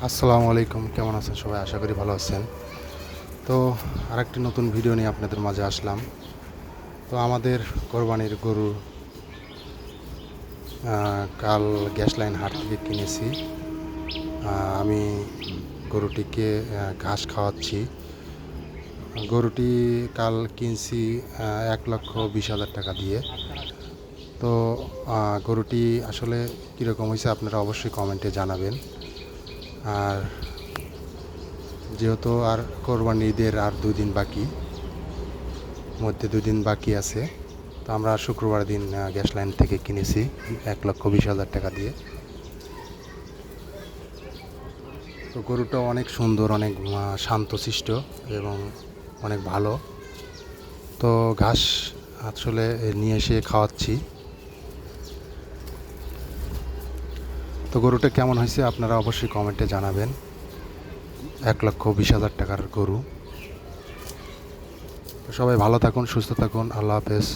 আসসালামু আলাইকুম, কেমন আছেন সবাই? আশা করি ভালো আছেন। তো আরেকটি নতুন ভিডিও নিয়ে আপনাদের মাঝে আসলাম। তো আমাদের কোরবানির গরু কাল গ্যাস লাইন হাট থেকে কিনেছি। আমি গরুটিকে ঘাস খাওয়াচ্ছি। গরুটি কাল কিনছি ১,২০,০০০ টাকা দিয়ে। তো গরুটি আসলে কীরকম হয়েছে আপনারা অবশ্যই কমেন্টে জানাবেন। আর যেহেতু আর কোরবানি ঈদের আর ২ দিন বাকি, মধ্যে ২ দিন বাকি আছে, তো আমরা শুক্রবার দিন গ্যাস লাইন থেকে কিনেছি ১,২০,০০০ টাকা দিয়ে। তো গরুটা অনেক সুন্দর, অনেক শান্তশিষ্ট এবং অনেক ভালো। তো ঘাস আসলে নিয়ে এসে খাওয়াচ্ছি। তো গরুটা কেমন হয়েছে আপনারা অবশ্যই কমেন্টে জানাবেন। ১,২০,০০০ টাকার গরু। তো সবাই ভালো থাকুন, সুস্থ থাকুন। আল্লাহ হাফেজ।